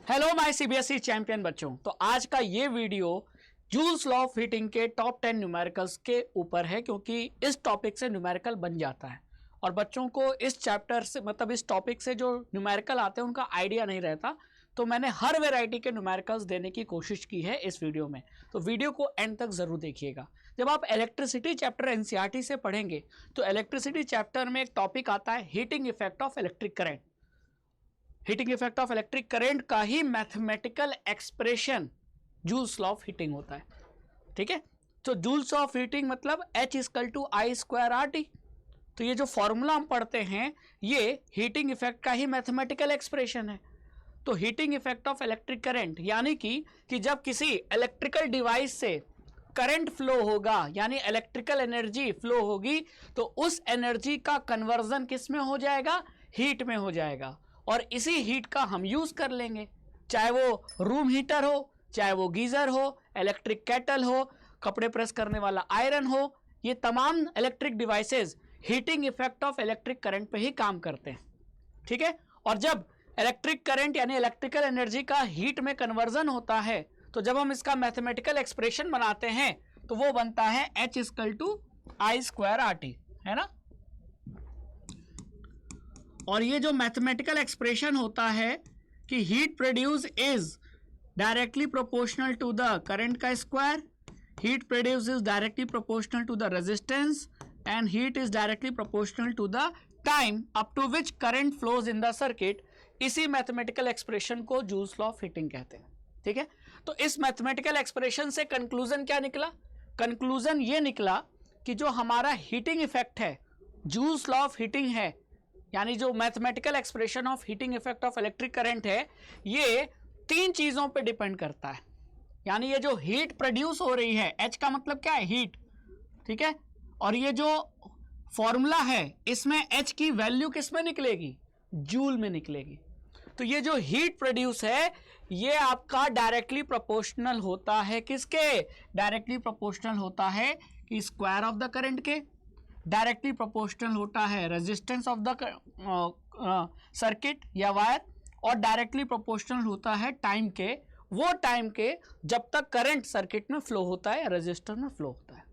Hello my CBSE champion बच्चों। तो आज का ये video joules law of heating के टॉप 10 न्यूमेरिकल्स के ऊपर है, क्योंकि इस टॉपिक से न्यूमेरिकल बन जाता है और बच्चों को इस चैप्टर से मतलब इस टॉपिक से जो न्यूमेरिकल आते हैं उनका आइडिया नहीं रहता। तो मैंने हर वेराइटी के न्यूमेरिकल्स देने की कोशिश की है इस वीडियो में, तो वीडियो को एंड तक जरूर देखिएगा। जब आप इलेक्ट्रिसिटी चैप्टर एनसीईआरटी से पढ़ेंगे तो इलेक्ट्रिसिटी चैप्टर में एक टॉपिक आता है heating effect of electric current. Heating effect of electric current का ही mathematical expression Joule's law of heating होता है। ठीक है, तो जूल्स ऑफ हीटिंग मतलब H equal to I square R T. तो ये जो फॉर्मूला हम पढ़ते हैं ये हीटिंग इफेक्ट का ही मैथमेटिकल एक्सप्रेशन है। तो heating effect of electric current यानी कि जब किसी इलेक्ट्रिकल डिवाइस से करंट फ्लो होगा यानी इलेक्ट्रिकल एनर्जी फ्लो होगी, तो उस एनर्जी का कन्वर्जन किस में हो जाएगा? हीट में हो जाएगा। और इसी हीट का हम यूज कर लेंगे, चाहे वो रूम हीटर हो, चाहे वो गीजर हो, इलेक्ट्रिक केटल हो, कपड़े प्रेस करने वाला आयरन हो। ये तमाम electric devices heating effect of electric current पे ही काम करते हैं। ठीक है, और जब इलेक्ट्रिक करंट यानी इलेक्ट्रिकल एनर्जी का हीट में कन्वर्जन होता है, तो जब हम इसका मैथमेटिकल एक्सप्रेशन बनाते हैं तो वो बनता है H equal to I square R T, है ना। और ये जो मैथमेटिकल एक्सप्रेशन होता है कि heat produce is directly proportional to the current का square, heat produce is directly proportional to the resistance and heat is directly proportional to the time up to which current flows in the circuit. इसी mathematical expression को Joule's law of heating कहते हैं। ठीक है, तो इस mathematical expression से conclusion क्या निकला? कंक्लूजन ये निकला कि जो हमारा हीटिंग इफेक्ट है, जूल्स लॉ ऑफ हीटिंग है, यानी जो mathematical expression of heating effect of electric current है, ये तीन चीजों पे डिपेंड करता है। यानी ये जो हीट प्रोड्यूस हो रही है, H का मतलब क्या है? हीट। ठीक है, और ये जो फॉर्मूला है इसमें H की वैल्यू किस में निकलेगी? जूल में निकलेगी। तो ये जो हीट प्रोड्यूस है ये आपका डायरेक्टली प्रोपोर्शनल होता है किसके? डायरेक्टली प्रोपोर्शनल होता है कि स्क्वायर ऑफ द करंट के, डायरेक्टली प्रोपोर्शनल होता है रेजिस्टेंस ऑफ द सर्किट या वायर, और डायरेक्टली प्रोपोर्शनल होता है टाइम के, वो टाइम के जब तक करंट सर्किट में फ्लो होता है या रेजिस्टर में फ्लो होता है।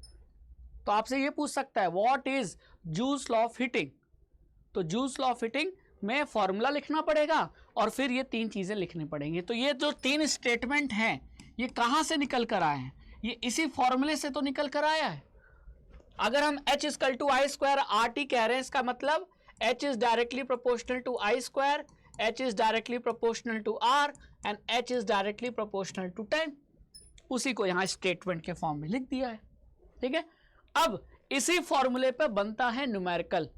तो आपसे ये पूछ सकता है what is joules law of heating. तो जूल्स लॉ ऑफ हीटिंग में फॉर्मूला लिखना पड़ेगा और फिर ये तीन चीजें लिखनी पड़ेंगी। तो ये जो तीन स्टेटमेंट हैं ये कहां से निकल कर आए हैं? ये इसी फॉर्मूले से तो निकल कर आया है। अगर हम H equal to I square R T कह रहे हैं, इसका मतलब H is directly proportional to I square, H is directly proportional to R and H is directly proportional to time. उसी को यहां स्टेटमेंट के फॉर्म में लिख दिया है। ठीक है, अब इसी फॉर्मूले पे बनता है न्यूमेरिकल,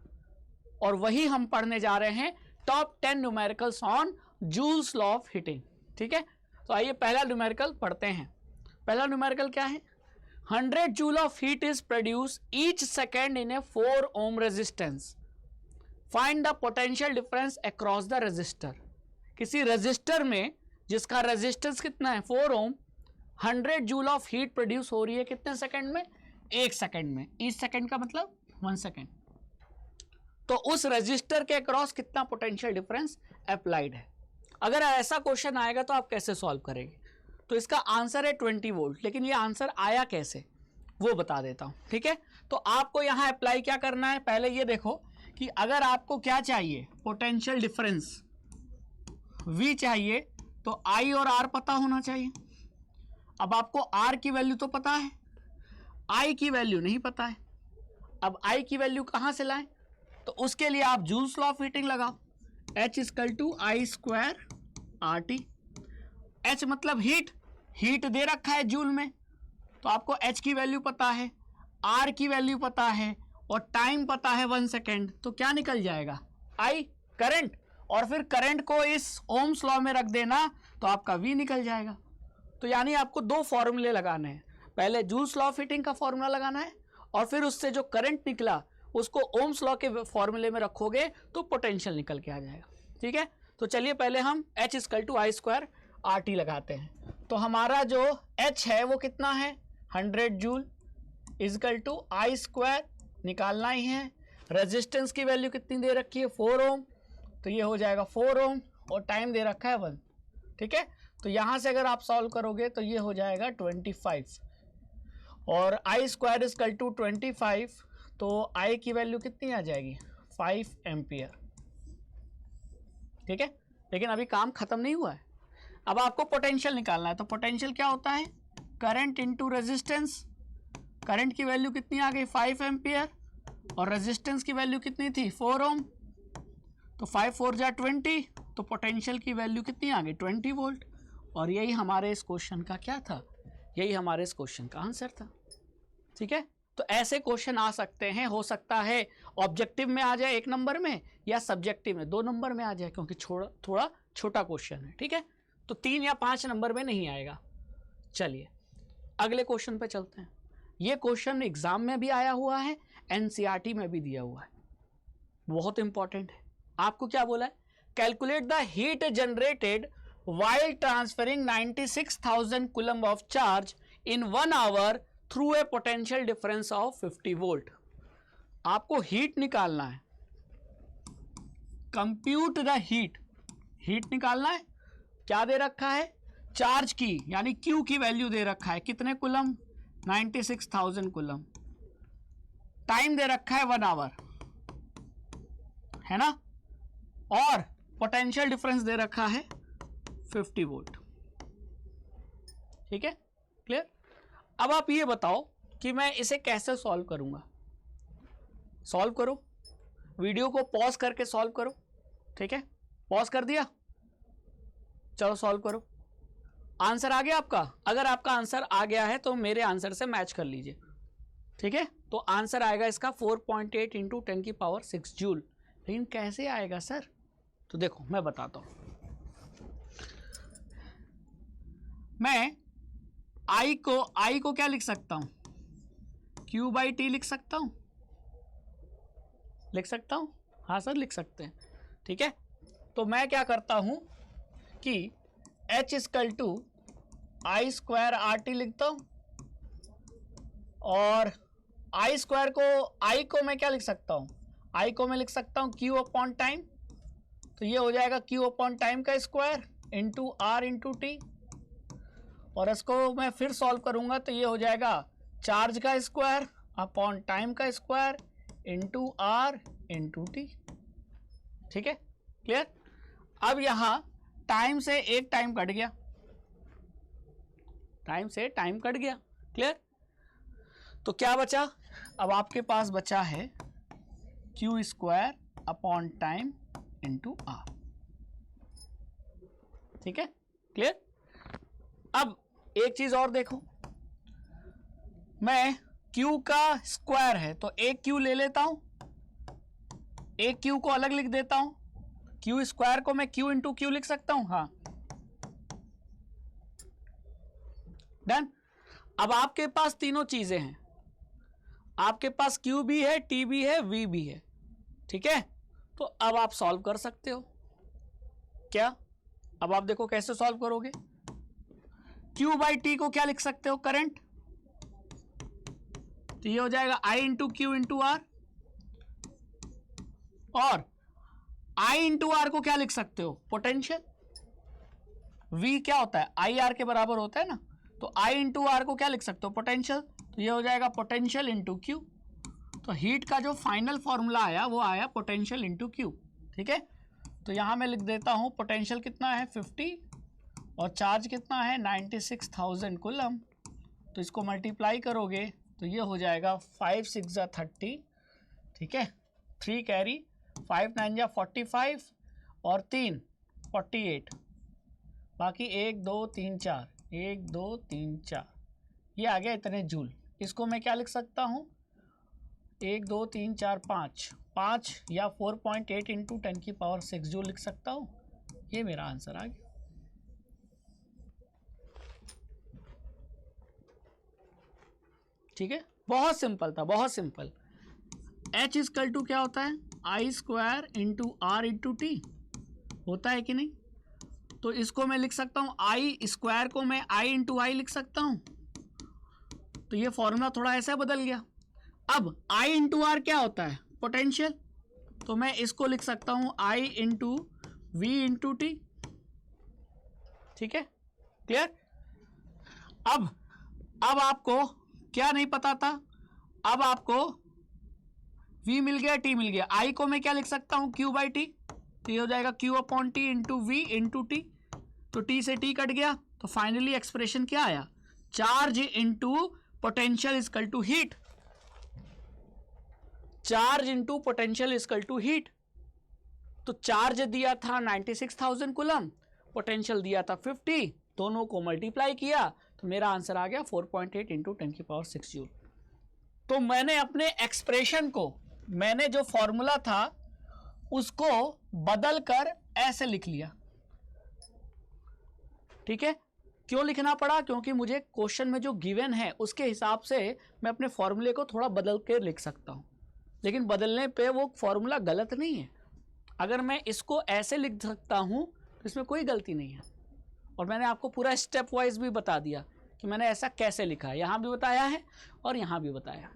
और वही हम पढ़ने जा रहे हैं top 10 numericals on joules law of heating. ठीक है, तो आइए पहला न्यूमेरिकल पढ़ते हैं। पहला न्यूमेरिकल क्या है? 100 joule of heat is produce each second in a 4 ohm resistance, find the potential difference across the resistor. किसी रेजिस्टर में जिसका रेजिस्टेंस कितना है? 4 ohm, 100 joule of heat produce हो रही है कितने सेकंड में? 1 सेकंड में। ईच सेकंड का मतलब 1 सेकंड। तो उस रेजिस्टर के अक्रॉस कितना पोटेंशियल डिफरेंस अप्लाइड है? अगर ऐसा क्वेश्चन आएगा तो आप कैसे सॉल्व करेंगे? तो इसका आंसर है 20 वोल्ट, लेकिन ये आंसर आया कैसे वो बता देता हूं। ठीक है, तो आपको यहां अप्लाई क्या करना है? पहले ये देखो कि अगर आपको क्या चाहिए, पोटेंशियल डिफरेंस V चाहिए, तो I और R पता होना चाहिए। अब आपको R की वैल्यू तो पता है, I की वैल्यू नहीं पता है। अब I की वैल्यू कहां से लाएं? तो उसके लिए आप जूल्स लॉ ऑफ हीटिंग लगाओ, H equal to I square R T. H मतलब हीट, हीट दे रखा है जूल में, तो आपको H की वैल्यू पता है, R की वैल्यू पता है और टाइम पता है 1 सेकेंड। तो क्या निकल जाएगा? I करंट, और फिर करंट को इस ओम्स लॉ में रख देना तो आपका V निकल जाएगा। तो यानी आपको दो फॉर्मूले लगाने हैं, पहले जूल्स लॉ ऑफ हीटिंग का फॉर्मूला लगाना है और फिर उससे जो करंट निकला उसको ओम्स लॉ के फॉर्मूले में रखोगे तो पोटेंशियल निकल के आ जाएगा। ठीक है, तो चलिए पहले हम H equal to I square R T लगाते हैं। तो हमारा जो H है वो कितना है? 100 joule equal to I square निकालना ही है। रेजिस्टेंस की वैल्यू कितनी दे रखी है? 4 ओम, तो ये हो जाएगा 4 ओम और टाइम दे रखा है 1। ठीक है, तो यहां से अगर आप सॉल्व करोगे तो ये हो जाएगा 25 और आई स्क्वायर इज इक्वल टू 25, तो आई की वैल्यू कितनी आ जाएगी 5 एम्पियर। ठीक है, लेकिन अभी काम खत्म नहीं हुआ है, अब आपको पोटेंशियल निकालना है। तो पोटेंशियल क्या होता है, करंट इनटू रेजिस्टेंस। करंट की वैल्यू कितनी आ गई 5 एम्पियर और रेजिस्टेंस की वैल्यू कितनी थी 4 ओम, तो 5 4 जा 20, तो पोटेंशियल की वैल्यू कितनी आ गई 20 वोल्ट। और यही हमारे इस क्वेश्चन का क्या था, यही हमारे इस क्वेश्चन का आंसर था। ठीक है, तो ऐसे क्वेश्चन आ सकते हैं, हो सकता है ऑब्जेक्टिव में आ जाए 1 नंबर में या सब्जेक्टिव में 2 नंबर में आ जाए, क्योंकि थोड़ा छोटा क्वेश्चन है। ठीक है, तो 3 या 5 नंबर में नहीं आएगा। चलिए अगले क्वेश्चन पे चलते हैं। ये क्वेश्चन एग्जाम में भी आया हुआ है, एनसीईआरटी में भी दिया हुआ है, बहुत इंपॉर्टेंट है। आपको क्या बोला है, calculate the heat generated while transferring 96,000 coulomb of charge in 1 hour through a potential difference of 50 volt। आपको हीट निकालना है, कंप्यूट द हीट, हीट निकालना है। क्या दे रखा है, चार्ज की यानी Q की वैल्यू दे रखा है, कितने कुलम 96,000 कुलम, टाइम दे रखा है 1 आवर, है ना, और पोटेंशियल डिफरेंस दे रखा है 50 वोल्ट। ठीक है, क्लियर। अब आप ये बताओ कि मैं इसे कैसे सॉल्व करूंगा। सॉल्व करो, वीडियो को पॉज करके सॉल्व करो। ठीक है, पॉज कर दिया, चलो सॉल्व करो। आंसर आ गया आपका, अगर आपका आंसर आ गया है तो मेरे आंसर से मैच कर लीजिए। ठीक है, तो आंसर आएगा इसका 4.8 इंटू 10 की पावर 6 जूल। लेकिन कैसे आएगा सर, तो देखो मैं बताता हूं। मैं I को क्या लिख सकता हूं, Q/T लिख सकता हूं, लिख सकता हूं, हाँ सर लिख सकते हैं। ठीक है, तो मैं क्या करता हूं कि H equal to I square RT लिखता हूं, और I स्क्वायर को, I को मैं क्या लिख सकता हूं, I को मैं लिख सकता हूं Q अपॉन टाइम, तो ये हो जाएगा Q अपॉन टाइम का square into R into T, और इसको मैं फिर सॉल्व करूंगा तो ये हो जाएगा चार्ज का स्क्वायर अपॉन टाइम का square into R into T। ठीक है, क्लियर। अब यहां टाइम से एक टाइम कट गया, टाइम से टाइम कट गया, क्लियर। तो क्या बचा, अब आपके पास बचा है Q square upon time into R। ठीक है, क्लियर। अब एक चीज और देखो, मैं Q का स्क्वायर है तो एक Q ले लेता हूं, एक Q को अलग लिख देता हूं, Q स्क्वायर को मैं Q इंटू Q लिख सकता हूं, हाँ डन। अब आपके पास तीनों चीजें हैं, आपके पास Q भी है, T भी है, V भी है। ठीक है, तो अब आप सॉल्व कर सकते हो। क्या, अब आप देखो कैसे सॉल्व करोगे। Q/T को क्या लिख सकते हो, करंट, तो ये हो जाएगा I into Q into R, और I इंटू R को क्या लिख सकते हो, पोटेंशियल। V क्या होता है, IR के बराबर होता है ना, तो I इंटू R को क्या लिख सकते हो, पोटेंशियल, तो ये हो जाएगा पोटेंशियल इंटू Q। तो हीट का जो फाइनल फॉर्मूला आया वो आया पोटेंशियल इंटू Q। ठीक है, तो यहां मैं लिख देता हूं पोटेंशियल कितना है 50 और चार्ज कितना है 96,000 कुलम, तो इसको मल्टीप्लाई करोगे तो ये हो जाएगा 5 6 जा 30। ठीक है, 3 कैरी, 5 9 जा 45 और 3 48, बाकी 1 2 3 4, 1 2 3 4, ये आ गया इतने जूल। इसको मैं क्या लिख सकता हूँ, 1 2 3 4 5 या 4.8 इंटू 10 की पावर 6 जूल लिख सकता हूँ। ये मेरा आंसर आ गया। ठीक है, बहुत सिंपल था, बहुत सिंपल। H इक्वल टू क्या होता है, I square into R into T होता है कि नहीं, तो इसको मैं लिख सकता हूँ I स्क्वायर को मैं I इंटू I लिख सकता हूँ, तो ये फॉर्मूला थोड़ा ऐसा बदल गया। अब I इंटू R क्या होता है, पोटेंशियल, तो मैं इसको लिख सकता हूँ I into V into T। ठीक है, क्लियर। अब आपको क्या नहीं पता था, अब आपको v मिल गया, t मिल गया। i को मैं क्या लिख सकता हूं, q बाई टी, तो ये हो जाएगा q upon T into V into T, तो t से t कट गया, तो फाइनली एक्सप्रेशन क्या आया, charge into potential equal to heat, charge into potential equal to heat. तो चार्ज दिया था 96,000 कूलम, पोटेंशियल दिया था 50, दोनों को मल्टीप्लाई किया तो मेरा आंसर आ गया 4.8 इंटू 10⁶ जूल। तो मैंने अपने एक्सप्रेशन को, मैंने जो फॉर्मूला था उसको बदल कर ऐसे लिख लिया, ठीक है। क्यों लिखना पड़ा, क्योंकि मुझे क्वेश्चन में जो गिवन है उसके हिसाब से मैं अपने फॉर्मूले को थोड़ा बदल के लिख सकता हूं, लेकिन बदलने पे वो फॉर्मूला गलत नहीं है। अगर मैं इसको ऐसे लिख सकता हूं तो इसमें कोई गलती नहीं है, और मैंने आपको पूरा स्टेप वाइज भी बता दिया कि मैंने ऐसा कैसे लिखा है, यहां भी बताया है और यहां भी बताया,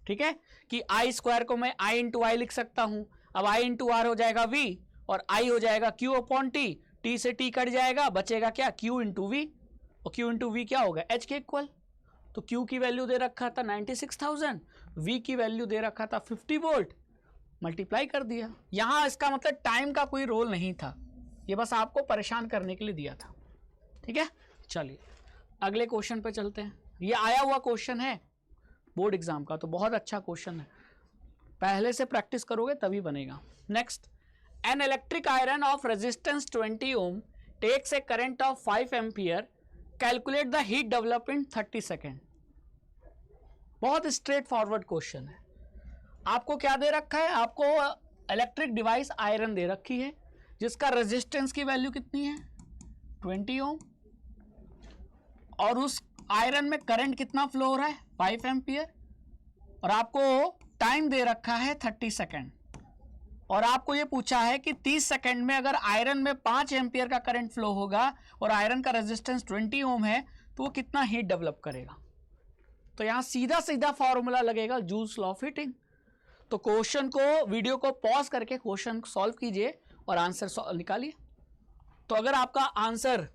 ठीक है, कि आई स्क्वायर को मैं आई इंटू आई लिख सकता हूं। अब आई इंटू आर हो जाएगा वी, और आई हो जाएगा क्यू अपॉन टी, टी से टी कट जाएगा, बचेगा क्या, क्यू इंटू वी, और क्यू इंटू वी क्या होगा, एच के इक्वल। तो क्यू की वैल्यू दे रखा था 96,000, वी की वैल्यू दे रखा था 50 वोल्ट, मल्टीप्लाई कर दिया। यहां इसका मतलब टाइम का कोई रोल नहीं था, ये बस आपको परेशान करने के लिए दिया था, ठीक है। चलिए अगले क्वेश्चन पे चलते हैं। ये आया हुआ क्वेश्चन है बोर्ड एग्जाम का, तो बहुत अच्छा क्वेश्चन है, पहले से प्रैक्टिस करोगे तभी बनेगा। Next, an electric iron of resistance 20 ohm takes a current of 5 ampere, calculate the heat develop in 30 second. बहुत स्ट्रेट फॉरवर्ड क्वेश्चन है। आपको क्या दे रखा है, आपको इलेक्ट्रिक डिवाइस आयरन दे रखी है जिसका रेजिस्टेंस की वैल्यू कितनी है 20 ओम, और उस आयरन में करंट कितना फ्लो हो रहा है 5 एम्पियर, और आपको टाइम दे रखा है 30 सेकेंड, और आपको ये पूछा है कि 30 सेकेंड में अगर आयरन में 5 एम्पियर का करंट फ्लो होगा और आयरन का रेजिस्टेंस 20 ओम है तो वो कितना हीट डेवलप करेगा। तो यहां सीधा सीधा फॉर्मूला लगेगा जूल्स लॉ ऑफ हीटिंग। तो क्वेश्चन को, वीडियो को पॉज करके क्वेश्चन सॉल्व कीजिए और आंसर निकालिए। तो अगर आपका आंसर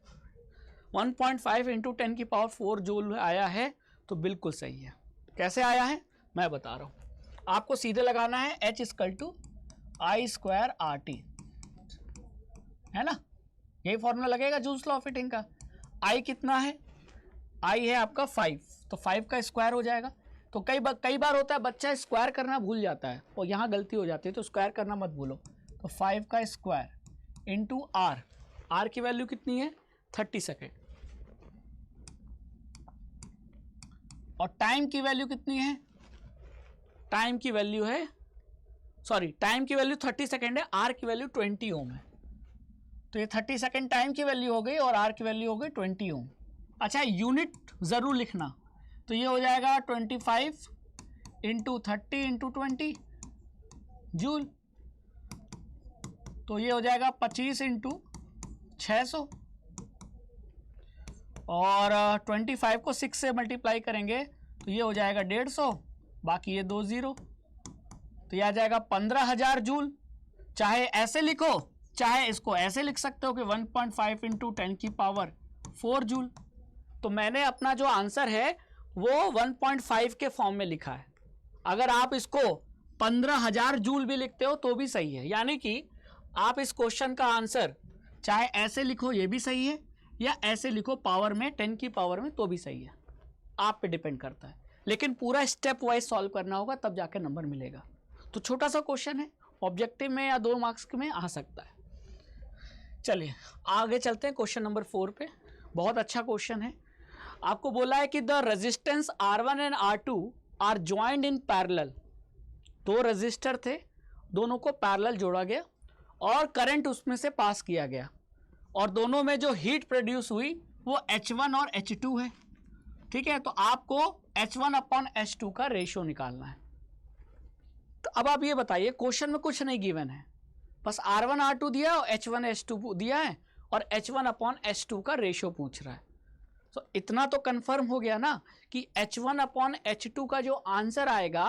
1.5 इंटू 10⁴ जूल आया है तो बिल्कुल सही है। कैसे आया है मैं बता रहा हूं, आपको सीधे लगाना है H equal to I square R T, है ना, यही फॉर्मूला लगेगा जूल्स लॉ ऑफ हीटिंग का। आई कितना है, आई है आपका 5, तो 5 का स्क्वायर हो जाएगा। तो कई बार होता है बच्चा स्क्वायर करना भूल जाता है और यहाँ गलती हो जाती है, तो स्क्वायर करना मत भूलो। तो 5 का स्क्वायर इंटू आर, आर की वैल्यू कितनी है 30 सेकेंड, और टाइम की वैल्यू कितनी है, टाइम की वैल्यू है, सॉरी टाइम की वैल्यू 30 सेकेंड है, आर की वैल्यू 20 ओम है। तो ये 30 सेकेंड टाइम की वैल्यू हो गई और आर की वैल्यू हो गई 20 ओम। अच्छा यूनिट जरूर लिखना, तो ये हो जाएगा 25 इंटू 30 इंटू 20 जूल, तो ये हो जाएगा 25 इंटू 600, और 25 को 6 से मल्टीप्लाई करेंगे तो ये हो जाएगा 150, बाकी ये 2 0, तो ये आ जाएगा 15,000 जूल। चाहे ऐसे लिखो चाहे इसको ऐसे लिख सकते हो कि 1.5 इंटू 10⁴ जूल। तो मैंने अपना जो आंसर है वो 1.5 के फॉर्म में लिखा है। अगर आप इसको 15,000 जूल भी लिखते हो तो भी सही है, यानी कि आप इस क्वेश्चन का आंसर चाहे ऐसे लिखो ये भी सही है, या ऐसे लिखो पावर में 10 की पावर में तो भी सही है, आप पे डिपेंड करता है। लेकिन पूरा स्टेप वाइज सॉल्व करना होगा तब जाकर नंबर मिलेगा। तो छोटा सा क्वेश्चन है, ऑब्जेक्टिव में या 2 मार्क्स में आ सकता है। चलिए आगे चलते हैं क्वेश्चन नंबर 4 पे। बहुत अच्छा क्वेश्चन है। आपको बोला है कि the resistance R1 and R2 are joined in parallel. 2 resistor थे, दोनों को पैरेलल जोड़ा गया और करंट उसमें से पास किया गया, और दोनों में जो हीट प्रोड्यूस हुई वो H1 और H2 है, ठीक है। तो आपको H1 अपॉन H2 का रेशियो निकालना है। तो अब आप ये बताइए, क्वेश्चन में कुछ नहीं गिवन है, बस R1 R2 दिया और H1 H2 दिया है, और H1 अपॉन H2 का रेशियो पूछ रहा है। तो इतना तो कंफर्म हो गया ना कि H1 अपॉन H2 का जो आंसर आएगा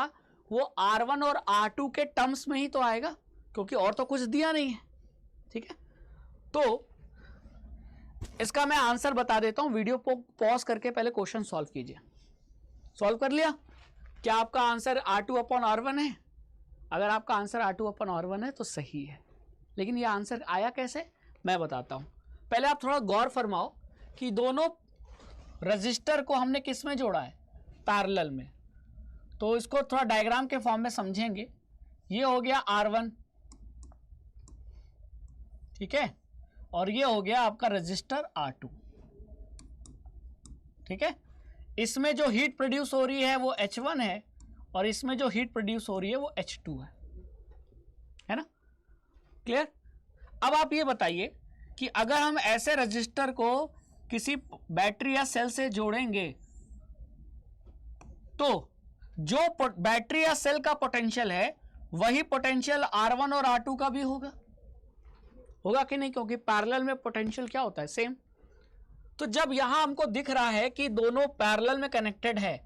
वो R1 और R2 के टर्म्स में ही तो आएगा, क्योंकि और तो कुछ दिया नहीं है, ठीक है। तो इसका मैं आंसर बता देता हूं, वीडियो को पॉज करके पहले क्वेश्चन सॉल्व कीजिए। सॉल्व कर लिया? क्या आपका आंसर R2/R1 है? अगर आपका आंसर R2/R1 है तो सही है, लेकिन ये आंसर आया कैसे मैं बताता हूं। पहले आप थोड़ा गौर फरमाओ कि दोनों रजिस्टर को हमने किस में जोड़ा है? पैरेलल में। तो इसको थोड़ा डायग्राम के फॉर्म में समझेंगे। ये हो गया R1, ठीक है, और ये हो गया आपका रजिस्टर R2, ठीक है। इसमें जो हीट प्रोड्यूस हो रही है वो H1 है, और इसमें जो हीट प्रोड्यूस हो रही है वो H2 है ना? क्लियर? अब आप ये बताइए कि अगर हम ऐसे रजिस्टर को किसी बैटरी या सेल से जोड़ेंगे तो जो बैटरी या सेल का पोटेंशियल है वही पोटेंशियल R1 और R2 का भी होगा कि नहीं? क्योंकि पैरेलल में पोटेंशियल क्या होता है? सेम। तो जब यहां हमको दिख रहा है कि दोनों पैरेलल में कनेक्टेड है,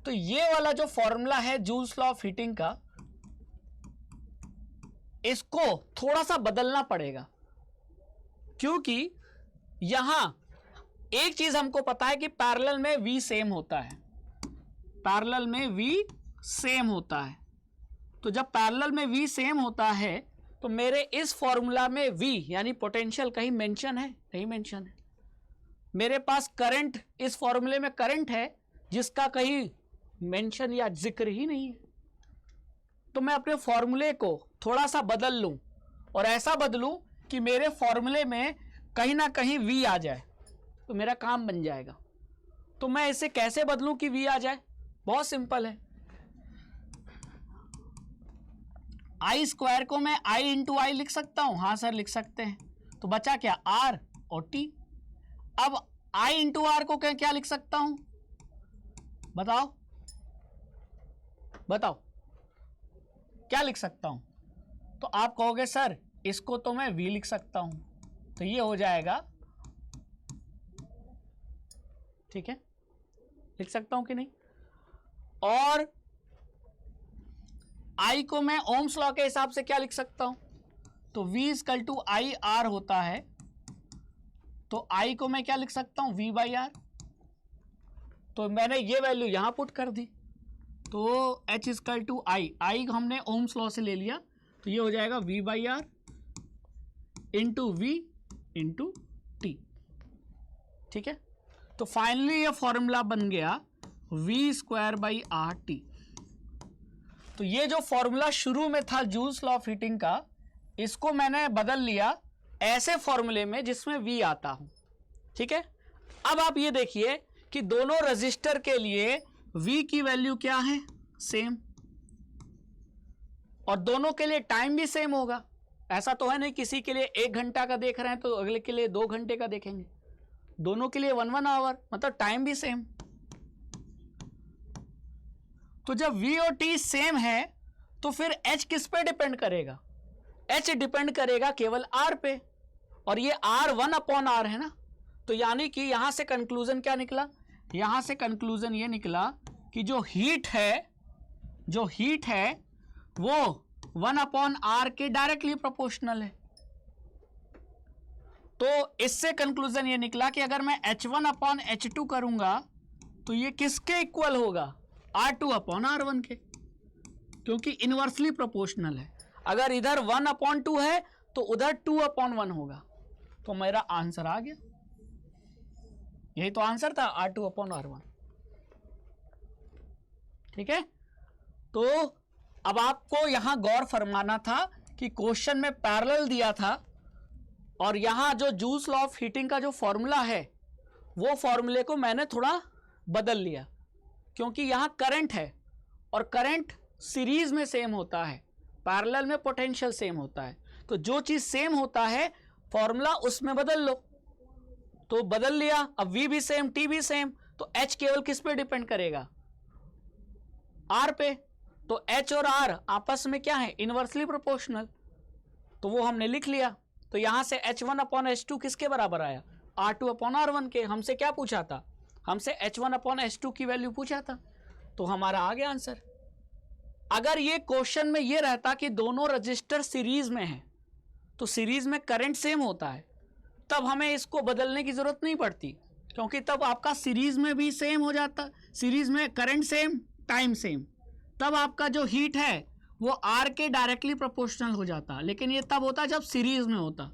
तो ये वाला जो फॉर्मूला है जूल्स लॉ ऑफ हीटिंग का, इसको थोड़ा सा बदलना पड़ेगा, क्योंकि यहां एक चीज हमको पता है कि पैरेलल में V सेम होता है, पैरेलल में V सेम होता है। तो जब पैरेलल में V सेम होता है तो मेरे इस फॉर्मूला में V यानी पोटेंशियल कहीं मेंशन है? नहीं मेंशन है। मेरे पास करंट, इस फॉर्मूले में करंट है जिसका कहीं मेंशन या जिक्र ही नहीं है। तो मैं अपने फॉर्मूले को थोड़ा सा बदल लूं, और ऐसा बदलूं कि मेरे फॉर्मूले में कहीं ना कहीं V आ जाए, तो मेरा काम बन जाएगा। तो मैं इसे कैसे बदलूं कि V आ जाए? बहुत सिंपल है। I स्क्वायर को मैं I इंटू आई लिख सकता हूं। हाँ सर लिख सकते हैं। तो बचा क्या? R और T। अब I इंटू आर को क्या लिख सकता हूं? बताओ बताओ क्या लिख सकता हूं? तो आप कहोगे सर इसको तो मैं V लिख सकता हूं, तो ये हो जाएगा, ठीक है, लिख सकता हूं कि नहीं? और I को मैं ओम्स लॉ के हिसाब से क्या लिख सकता हूं? तो V equal to I R होता है, तो I को मैं क्या लिख सकता हूं? V/R। तो मैंने ये वैल्यू यहां पुट कर दी, तो H इक्वल टू आई हमने ओम्स लॉ से ले लिया, तो ये हो जाएगा V/R into V into T, ठीक है। तो फाइनली ये फॉर्मूला बन गया V²/RT। तो ये जो फॉर्मूला शुरू में था जूल्स लॉ ऑफ हीटिंग का, इसको मैंने बदल लिया ऐसे फॉर्मूले में जिसमें V आता हूं, ठीक है। अब आप ये देखिए कि दोनों रजिस्टर के लिए V की वैल्यू क्या है? सेम, और दोनों के लिए टाइम भी सेम होगा। ऐसा तो है नहीं किसी के लिए 1 घंटा का देख रहे हैं तो अगले के लिए 2 घंटे का देखेंगे, दोनों के लिए 1 आवर, मतलब टाइम भी सेम। तो जब V और T सेम है तो फिर H किस पे डिपेंड करेगा? H डिपेंड करेगा केवल R पे, और ये R 1/R है ना। तो यानी कि यहां से कंक्लूजन क्या निकला? यहां से कंक्लूजन ये निकला कि जो हीट है वो 1/R के डायरेक्टली प्रोपोर्शनल है। तो इससे कंक्लूजन ये निकला कि अगर मैं H1/H2 करूंगा तो ये किसके इक्वल होगा? R2/R1 के, क्योंकि इनवर्सली प्रोपोर्शनल है। अगर इधर 1/2 है तो उधर 2/1 होगा। तो मेरा आंसर आ गया, यही तो आंसर था, R2/R1, ठीक है। तो अब आपको यहां गौर फरमाना था कि क्वेश्चन में पैरेलल दिया था, और यहां जो जूल्स लॉ ऑफ हीटिंग का जो फॉर्मूला है वो फॉर्मूले को मैंने थोड़ा बदल लिया, क्योंकि यहां करंट है और करंट सीरीज में सेम होता है, पैरेलल में पोटेंशियल सेम होता है। तो जो चीज सेम होता है फॉर्मूला उसमें बदल लो, तो बदल लिया। अब V भी सेम, T भी सेम, तो H केवल किस पे डिपेंड करेगा? R पे। तो H और R आपस में क्या है? इनवर्सली प्रोपोर्शनल, तो वो हमने लिख लिया। तो यहां से H1/H2 किसके बराबर आया? R2/R1 के। हमसे क्या पूछा था? हमसे H1/H2 की वैल्यू पूछा था, तो हमारा आ गया आंसर। अगर ये क्वेश्चन में ये रहता कि दोनों रजिस्टर सीरीज में हैं, तो सीरीज में करंट सेम होता है, तब हमें इसको बदलने की जरूरत नहीं पड़ती, क्योंकि तब आपका सीरीज में भी सेम हो जाता, सीरीज में करंट सेम, टाइम सेम, तब आपका जो हीट है वो आर के डायरेक्टली प्रोपोर्शनल हो जाता। लेकिन ये तब होता जब सीरीज में होता,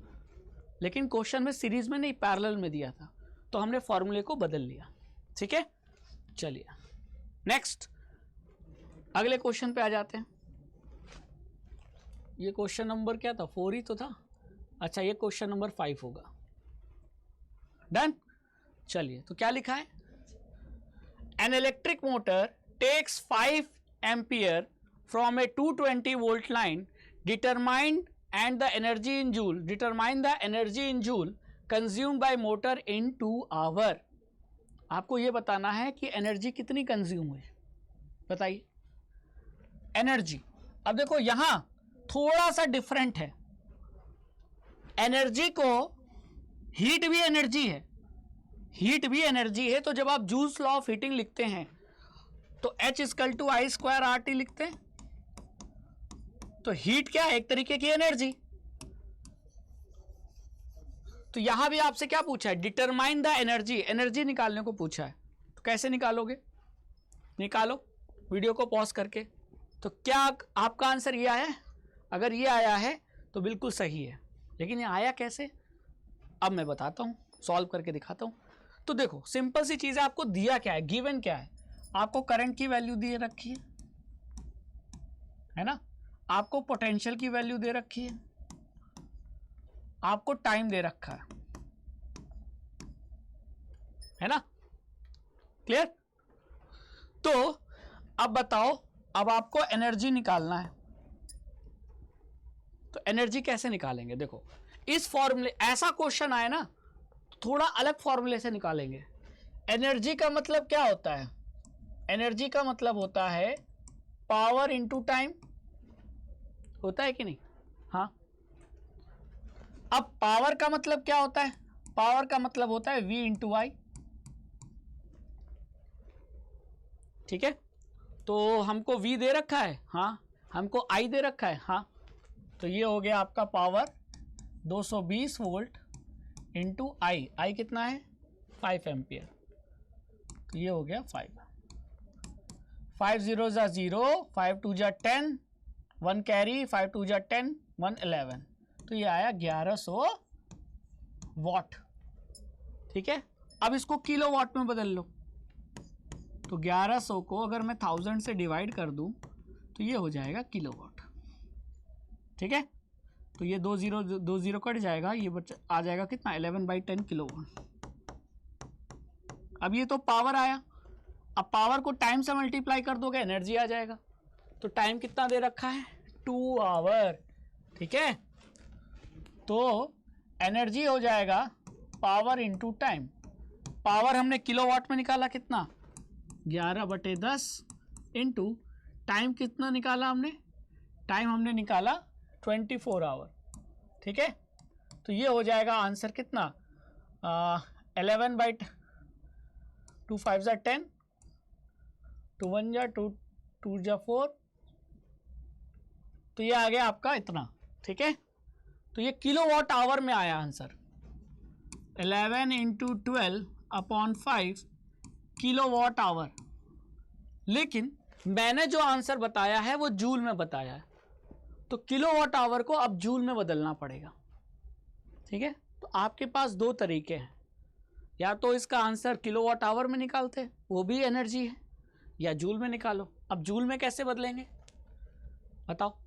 लेकिन क्वेश्चन में सीरीज में नहीं, पैरेलल में दिया था, तो हमने फॉर्मूले को बदल लिया। ठीक है, चलिए नेक्स्ट अगले क्वेश्चन पे आ जाते हैं। ये क्वेश्चन नंबर क्या था, 4 ही तो था। अच्छा, ये क्वेश्चन नंबर 5 होगा। डन। चलिए, तो क्या लिखा है, an electric motor takes 5 ampere from a 220 volt line, determine and the energy in joule, determine the energy in joule consumed by motor in 2 hour। आपको ये बताना है कि एनर्जी कितनी कंज्यूम हुई, बताइए एनर्जी। अब देखो यहां थोड़ा सा डिफरेंट है, एनर्जी को, हीट भी एनर्जी है, हीट भी एनर्जी है। तो जब आप जूल्स लॉ ऑफ हीटिंग लिखते हैं तो H equal to I square RT लिखते हैं। तो हीट क्या है, एक तरीके की एनर्जी। तो यहां भी आपसे क्या पूछा है, डिटरमाइन द एनर्जी, एनर्जी निकालने को पूछा है। तो कैसे निकालोगे, निकालो वीडियो को पॉज करके। तो क्या आपका आंसर ये आया है, अगर ये आया है तो बिल्कुल सही है, लेकिन ये आया कैसे, अब मैं बताता हूं, सॉल्व करके दिखाता हूं। तो देखो सिंपल सी चीज है, आपको दिया क्या है, गिवन क्या है, आपको करंट की वैल्यू दे रखी है ना, आपको पोटेंशियल की वैल्यू दे रखी है, आपको टाइम दे रखा है ना, क्लियर। तो अब बताओ, अब आपको एनर्जी निकालना है, तो एनर्जी कैसे निकालेंगे। देखो इस फॉर्मूले, ऐसा क्वेश्चन आए ना थोड़ा अलग फॉर्मूले से निकालेंगे। एनर्जी का मतलब क्या होता है, एनर्जी का मतलब होता है पावर इनटू टाइम, होता है कि नहीं, हाँ। अब पावर का मतलब क्या होता है, पावर का मतलब होता है V इंटू आई, ठीक है। तो हमको V दे रखा है, हाँ, हमको I दे रखा है, हाँ। तो ये हो गया आपका पावर 220 वोल्ट इंटू आई, आई कितना है 5 एम्पियर, तो ये हो गया 5, 5 0 जा 0, 5 2 जा 10, 1 कैरी, 5 2 जा 10, 1 11, तो ये आया 1100 वाट, ठीक है। अब इसको किलो वाट में बदल लो, तो 1100 को अगर मैं 1000 से डिवाइड कर दूं तो ये हो जाएगा किलो वाट, ठीक है। तो ये 2 0 कट जाएगा, ये बच्चा आ जाएगा कितना 11/10 किलो वाट। अब ये तो पावर आया, अब पावर को टाइम से मल्टीप्लाई कर दोगे एनर्जी आ जाएगा। तो टाइम कितना दे रखा है 2 आवर, ठीक है। तो एनर्जी हो जाएगा पावर इंटू टाइम, पावर हमने किलोवाट में निकाला कितना 11/10 इंटू टाइम कितना निकाला हमने, टाइम हमने निकाला 24 आवर, ठीक है। तो ये हो जाएगा आंसर कितना 11/2 5 जा 10, 2 1 जा 2, 2 जा 4, तो ये आ गया आपका इतना, ठीक है। तो ये किलोवाट आवर में आया आंसर, 11 इंटू 12/5 किलोवाट आवर। लेकिन मैंने जो आंसर बताया है वो जूल में बताया है, तो किलोवाट आवर को अब जूल में बदलना पड़ेगा, ठीक है। तो आपके पास दो तरीके हैं, या तो इसका आंसर किलोवाट आवर में निकालते, वो भी एनर्जी है, या जूल में निकालो। अब जूल में कैसे बदलेंगे बताओ।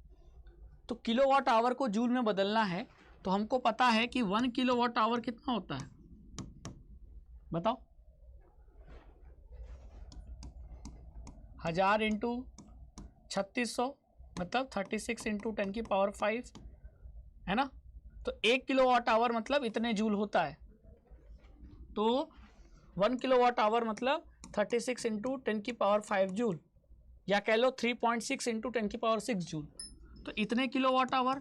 तो किलोवाट आवर को जूल में बदलना है, तो हमको पता है कि 1 किलोवाट आवर कितना होता है, बताओ 1000 इंटू 3600 मतलब 36 इंटू 10⁵ है ना। तो 1 किलोवाट आवर मतलब इतने जूल होता है, तो 1 किलोवाट आवर मतलब 36 इंटू 10⁵ जूल, या कह लो 3.6 इंटू 10⁶ जूल, तो इतने किलोवाट आवर।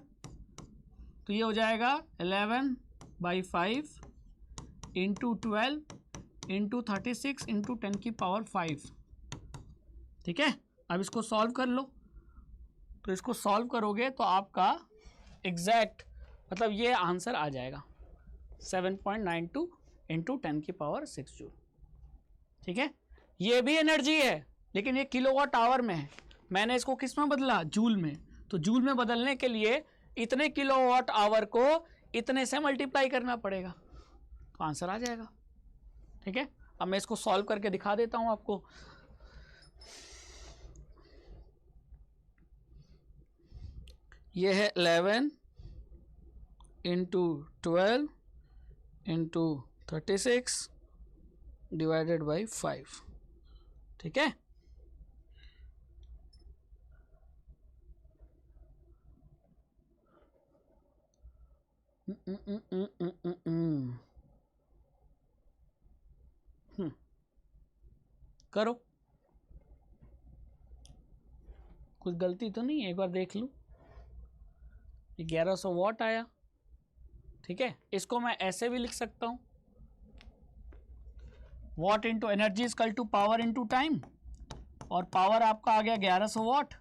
तो ये हो जाएगा 11/5 इंटू 12 इंटू 36 इंटू 10⁵, ठीक है। अब इसको सॉल्व कर लो, तो इसको सॉल्व करोगे तो आपका एग्जैक्ट मतलब ये आंसर आ जाएगा, 7.92 इंटू 10⁶ जूल। ठीक है, ये भी एनर्जी है लेकिन ये किलोवाट आवर में है, मैंने इसको किस में बदला, जूल में। तो जूल में बदलने के लिए इतने किलोवाट आवर को इतने से मल्टीप्लाई करना पड़ेगा, तो आंसर आ जाएगा। ठीक है, अब मैं इसको सॉल्व करके दिखा देता हूं आपको। ये है 11 इंटू 12 इंटू 36 डिवाइडेड बाई 5। ठीक है, करो, कुछ गलती तो नहीं है, एक बार देख लूं। 1100 वाट आया। ठीक है, इसको मैं ऐसे भी लिख सकता हूं, what into energy is equal to power into time, और पावर आपका आ गया 1100 वाट,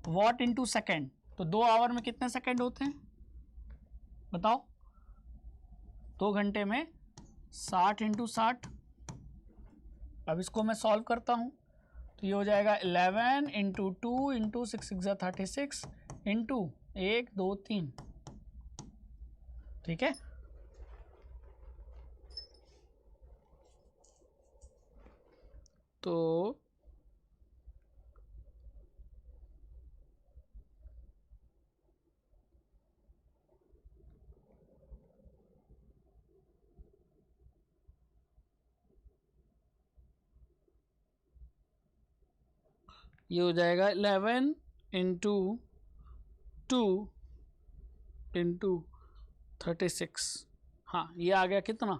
वाट इंटू सेकेंड। तो 2 आवर में कितने सेकेंड होते हैं बताओ, 2 घंटे में 60 इंटू 60। अब इसको मैं सॉल्व करता हूं, तो ये हो जाएगा 11 इंटू 2 इंटू 6 36 इंटू 1 2 3। ठीक है, तो ये हो जाएगा 11 इंटू 2 इंटू 36। हाँ, ये आ गया कितना,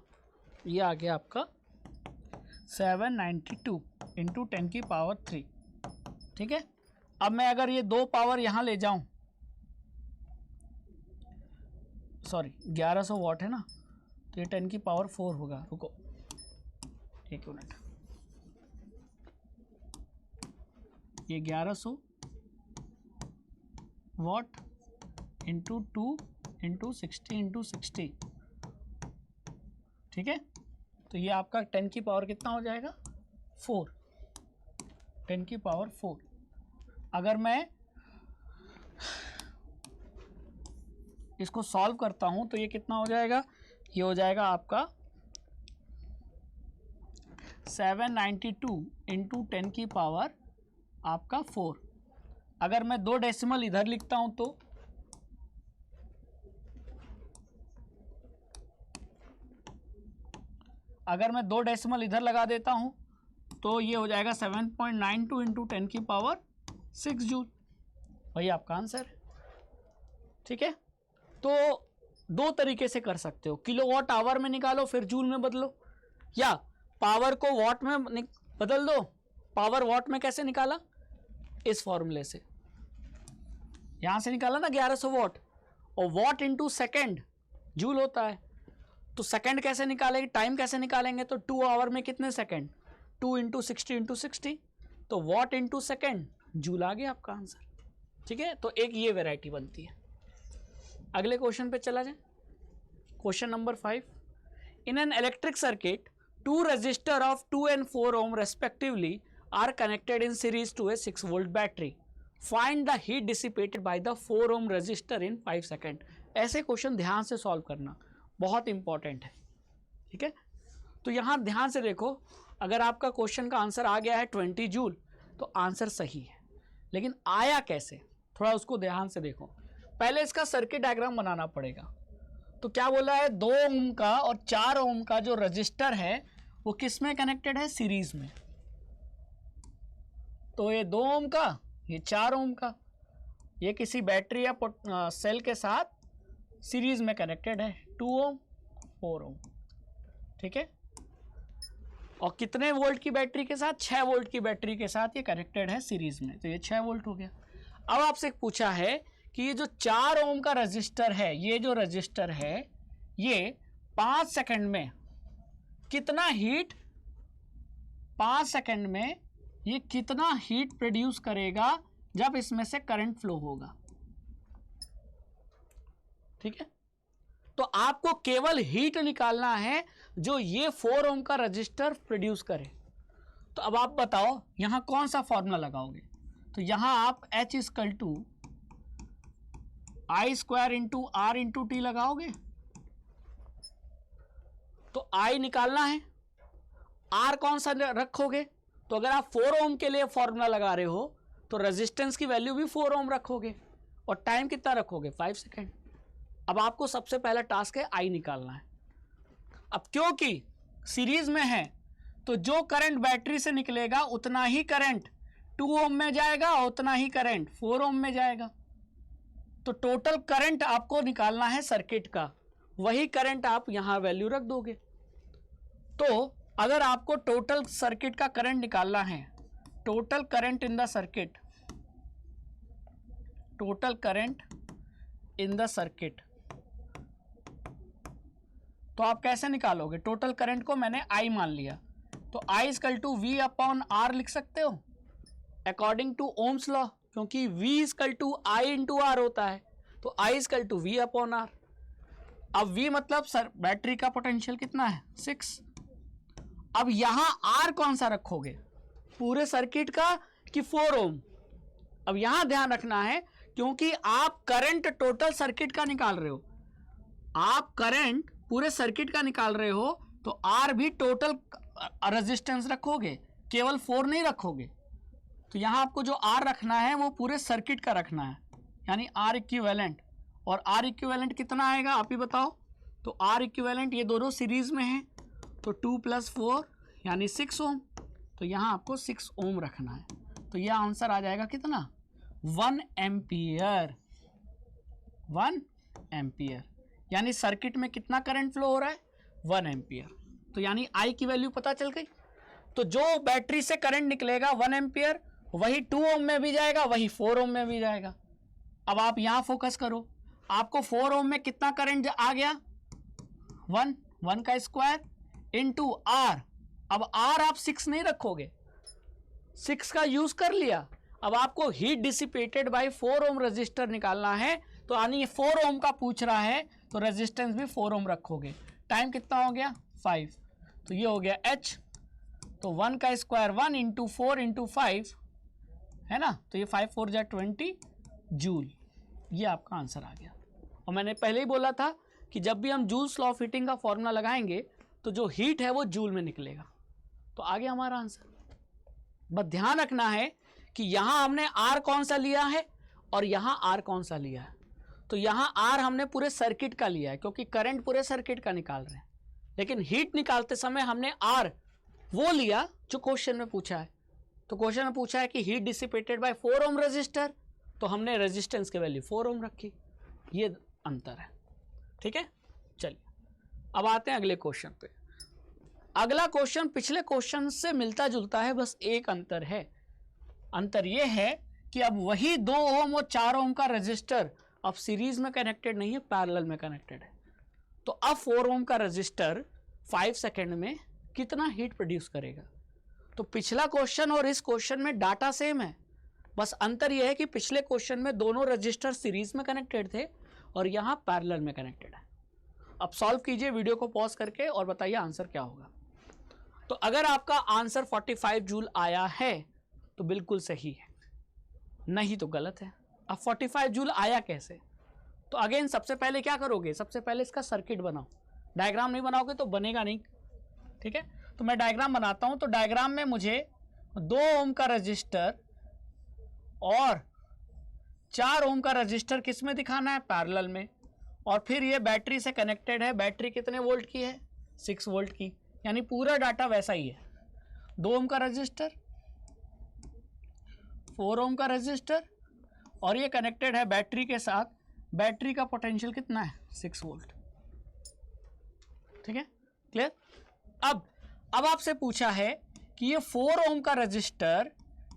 ये आ गया आपका 792 इंटू 10⁻3। ठीक है, अब मैं अगर ये 2 पावर यहाँ ले जाऊं, सॉरी 1100 वाट है ना, तो ये 10⁻4 होगा। रुको 1 मिनट, ये 1100 वाट इंटू 2 इंटू 60 इंटू 60। ठीक है, तो ये आपका 10 की पावर कितना हो जाएगा, 4, 10 की पावर 4। अगर मैं इसको सॉल्व करता हूं तो ये कितना हो जाएगा, ये हो जाएगा आपका 792 इंटू 10 की पावर आपका 4। अगर मैं 2 डेसिमल इधर लिखता हूं तो अगर मैं 2 डेसिमल इधर लगा देता हूं तो ये हो जाएगा 7.92 इंटू 10 की पावर 6 जूल। वही आपका आंसर है। ठीक है, तो 2 तरीके से कर सकते हो, किलोवाट आवर में निकालो फिर जूल में बदलो, या पावर को वाट में बदल दो। पावर वाट में कैसे निकाला, इस फॉर्मूले से, यहां से निकाला ना 1100 वाट, और वाट इंटू सेकेंड जूल होता है, तो सेकेंड कैसे निकालेंगे, टाइम कैसे निकालेंगे, तो 2 आवर में कितने सेकेंड, 2 इंटू 60 इंटू 60, तो वाट इंटू सेकेंड जूल आ गया आपका आंसर। ठीक है, तो एक ये वैरायटी बनती है। अगले क्वेश्चन पे चला जाए, question number 5। In an electric circuit 2 resistor of 2 and 4 ohm respectively are connected in series to a 6 volt battery. Find the heat dissipated by the 4 ohm resistor in 5 seconds. ऐसे question ध्यान से solve करना बहुत important है। ठीक है, तो यहाँ ध्यान से देखो, अगर आपका क्वेश्चन का आंसर आ गया है 20 जूल तो आंसर सही है, लेकिन आया कैसे, थोड़ा उसको ध्यान से देखो। पहले इसका सर्किट डायग्राम बनाना पड़ेगा। तो क्या बोला है, 2 ओम का और 4 ओम का जो रजिस्टर है वो किस में कनेक्टेड है, सीरीज में। तो ये 2 ओम का, ये 4 ओम का, ये किसी बैटरी या सेल के साथ सीरीज में कनेक्टेड है, 2 ओम 4 ओम। ठीक है, और कितने वोल्ट की बैटरी के साथ, 6 वोल्ट की बैटरी के साथ ये कनेक्टेड है सीरीज में, तो ये 6 वोल्ट हो गया। अब आपसे पूछा है कि ये जो 4 ओम का रजिस्टर है, ये जो रजिस्टर है ये 5 सेकंड में कितना हीट, 5 सेकंड में ये कितना हीट प्रोड्यूस करेगा जब इसमें से करंट फ्लो होगा। ठीक है, तो आपको केवल हीट निकालना है जो ये 4 ओम का रजिस्टर प्रोड्यूस करे। तो अब आप बताओ यहां कौन सा फॉर्मूला लगाओगे? तो यहां आप H equal to I square into R into T लगाओगे। तो I निकालना है, R कौन सा रखोगे? तो अगर आप 4 ओम के लिए फॉर्मूला लगा रहे हो तो रेजिस्टेंस की वैल्यू भी 4 ओम रखोगे और टाइम कितना रखोगे? 5 सेकेंड। अब आपको सबसे पहला टास्क है I निकालना है। अब क्योंकि सीरीज में है तो जो करंट बैटरी से निकलेगा उतना ही करंट 2 ओम में जाएगा, उतना ही करंट 4 ओम में जाएगा। तो टोटल करंट आपको निकालना है सर्किट का, वही करंट आप यहां वैल्यू रख दोगे। तो अगर आपको टोटल सर्किट का करंट निकालना है, total current in the circuit, total current in the circuit, तो आप कैसे निकालोगे? टोटल करंट को मैंने I मान लिया, तो I equal to V upon R लिख सकते हो अकॉर्डिंग टू ओम्स लॉ, क्योंकि V equal to I into R होता है, तो I equal to V upon R। अब V मतलब सर बैटरी का पोटेंशियल कितना है? 6। अब यहां R कौन सा रखोगे? पूरे सर्किट का कि 4 ओम? अब यहां ध्यान रखना है क्योंकि आप करंट टोटल सर्किट का निकाल रहे हो, आप करंट पूरे सर्किट का निकाल रहे हो, तो R भी टोटल रेजिस्टेंस रखोगे, केवल 4 नहीं रखोगे। तो यहां आपको जो R रखना है वो पूरे सर्किट का रखना है, यानी R इक्विवेलेंट। और R इक्विवेलेंट कितना आएगा आप ही बताओ? तो R इक्विवेलेंट ये दोनों सीरीज में हैं, तो 2 + 4 यानी 6 ओम। तो यहां आपको 6 ओम रखना है, तो यह आंसर आ जाएगा कितना? 1 एम्पियर। 1 एम्पियर यानी सर्किट में कितना करंट फ्लो हो रहा है? 1 एम्पियर। तो यानी I की वैल्यू पता चल गई। तो जो बैटरी से करंट निकलेगा 1 एम्पियर, वही 2 ओम में भी जाएगा, वही 4 ओम में भी जाएगा। अब आप यहां फोकस करो, आपको 4 ओम में कितना करंट आ गया? 1 का स्क्वायर इंटू R। अब R आप 6 नहीं रखोगे, 6 का यूज कर लिया। अब आपको heat dissipated by 4 ohm resistor निकालना है, तो यानी 4 ओम का पूछ रहा है तो रेजिस्टेंस भी 4 ओम रखोगे। टाइम कितना हो गया? 5। तो ये हो गया H, तो 1 का स्क्वायर 1 इंटू 4 इंटू 5 है ना, तो ये 5 4 जा 20 जूल। ये आपका आंसर आ गया। और मैंने पहले ही बोला था कि जब भी हम जूल्स लॉ ऑफ हीटिंग का फॉर्मूला लगाएंगे तो जो हीट है वो जूल में निकलेगा। तो आगे हमारा आंसर। बस ध्यान रखना है कि यहां हमने R कौन सा लिया है और यहां R कौन सा लिया है। तो यहां R हमने पूरे सर्किट का लिया है क्योंकि करंट पूरे सर्किट का निकाल रहे हैं, लेकिन हीट निकालते समय हमने R वो लिया जो क्वेश्चन में पूछा है। तो क्वेश्चन में पूछा है कि heat dissipated by 4 ohm resistor, तो हमने रेजिस्टेंस की वैल्यू 4 ओम रखी। ये अंतर है, ठीक है। चलिए अब आते हैं अगले क्वेश्चन पे। अगला क्वेश्चन पिछले क्वेश्चन से मिलता जुलता है, बस एक अंतर है। अंतर यह है कि अब वही 2 ओम और 4 ओम का रजिस्टर अब सीरीज में कनेक्टेड नहीं है, पैरेलल में कनेक्टेड है। तो अब 4 ओम का रजिस्टर 5 सेकेंड में कितना हीट प्रोड्यूस करेगा? तो पिछला क्वेश्चन और इस क्वेश्चन में डाटा सेम है, बस अंतर यह है कि पिछले क्वेश्चन में दोनों रजिस्टर सीरीज में कनेक्टेड थे और यहां पैरेलल में कनेक्टेड है। अब सॉल्व कीजिए वीडियो को पॉज करके और बताइए आंसर क्या होगा। तो अगर आपका आंसर 45 जूल आया है तो बिल्कुल सही है, नहीं तो गलत है। अब 45 जूल आया कैसे? तो अगेन सबसे पहले क्या करोगे? सबसे पहले इसका सर्किट बनाओ। डायग्राम नहीं बनाओगे तो बनेगा नहीं, ठीक है। तो मैं डायग्राम बनाता हूं। तो डायग्राम में मुझे 2 ओम का रजिस्टर और 4 ओम का रजिस्टर किस में दिखाना है? पैरेलल में। और फिर ये बैटरी से कनेक्टेड है। बैटरी कितने वोल्ट की है? 6 वोल्ट की, यानी पूरा डाटा वैसा ही है। 2 ओम का रजिस्टर, 4 ओम का रजिस्टर, और ये कनेक्टेड है बैटरी के साथ। बैटरी का पोटेंशियल कितना है? 6 वोल्ट, ठीक है, क्लियर। अब आपसे पूछा है कि ये 4 ओम का रजिस्टर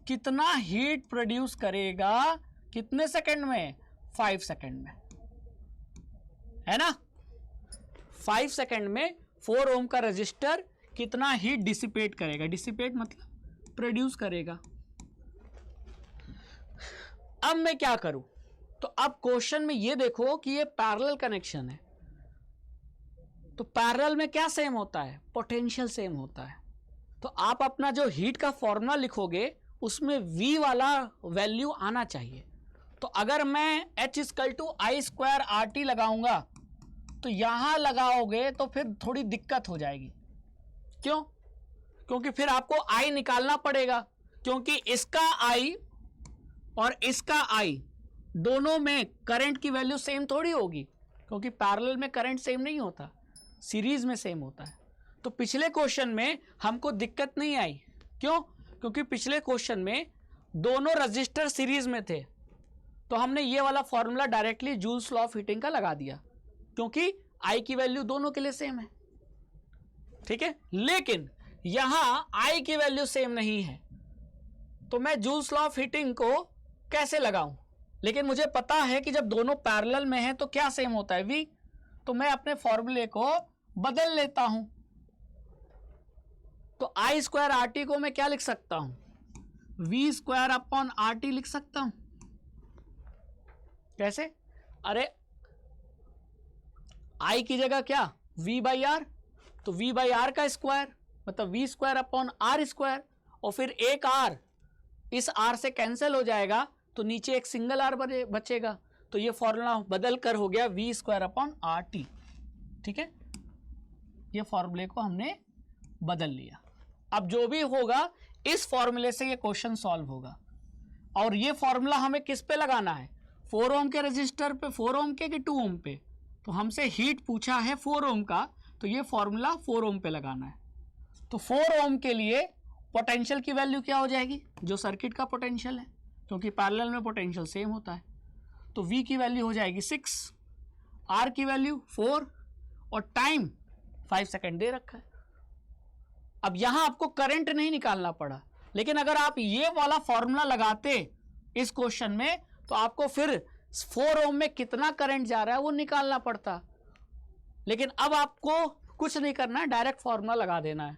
कितना हीट प्रोड्यूस करेगा, कितने सेकंड में? 5 सेकंड में, है ना। 5 सेकंड में 4 ओम का रजिस्टर कितना हीट डिसिपेट करेगा? डिसिपेट मतलब प्रोड्यूस करेगा। अब मैं क्या करूं? तो अब क्वेश्चन में ये देखो कि ये पैरेलल कनेक्शन है, तो पैरेलल में क्या सेम होता है? पोटेंशियल सेम होता है। तो आप अपना जो हीट का फॉर्मूला लिखोगे उसमें V वाला वैल्यू आना चाहिए। तो अगर मैं H equal to I square RT लगाऊंगा तो यहां लगाओगे तो फिर थोड़ी दिक्कत हो जाएगी। क्यों? क्योंकि फिर आपको I निकालना पड़ेगा, क्योंकि इसका I और इसका I दोनों में करंट की वैल्यू सेम थोड़ी होगी, क्योंकि पैरेलल में करंट सेम नहीं होता, सीरीज में सेम होता है। तो पिछले क्वेश्चन में हमको दिक्कत नहीं आई। क्यों? क्योंकि पिछले क्वेश्चन में दोनों रजिस्टर सीरीज में थे, तो हमने ये वाला formula directly joules law of heating का लगा दिया, क्योंकि आई की वैल्यू दोनों के लिए सेम है। ठीक है, लेकिन यहां आई की वैल्यू सेम नहीं है, तो मैं जूल्स लॉ ऑफ हीटिंग को कैसे लगाऊं? लेकिन मुझे पता है कि जब दोनों पैरेलल में हैं तो क्या सेम होता है? V। तो मैं अपने फॉर्मूले को बदल लेता हूं। तो आई स्क्वायर RT को मैं क्या लिख सकता हूं? V स्क्वायर अपॉन RT लिख सकता हूं। कैसे? अरे I की जगह क्या? V बाई R, तो V बाई R का स्क्वायर मतलब V square upon R square, और फिर एक R इस R से कैंसिल हो जाएगा तो नीचे एक सिंगल R बचेगा। तो ये फॉर्मूला बदल कर हो गया V स्क्वायर अपॉन RT। ठीक है, ये फॉर्मूले को हमने बदल लिया। अब जो भी होगा इस फॉर्मूले से ये क्वेश्चन सॉल्व होगा। और ये फॉर्मूला हमें किस पे लगाना है? 4 ओम के रजिस्टर पे, 4 ओम के कि 2 ओम पे? तो हमसे हीट पूछा है 4 ओम का, तो ये फॉर्मूला 4 ओम पे लगाना है। तो 4 ओम के लिए पोटेंशियल की वैल्यू क्या हो जाएगी? जो सर्किट का पोटेंशियल है, क्योंकि पैरेलल में पोटेंशियल सेम होता है। तो V की वैल्यू हो जाएगी 6, R की वैल्यू 4 और टाइम 5 सेकेंड दे रखा है। अब यहां आपको करंट नहीं निकालना पड़ा, लेकिन अगर आप ये वाला फॉर्मूला लगाते इस क्वेश्चन में तो आपको फिर 4 ओम में कितना करंट जा रहा है वो निकालना पड़ता। लेकिन अब आपको कुछ नहीं करना है, डायरेक्ट फॉर्मूला लगा देना है।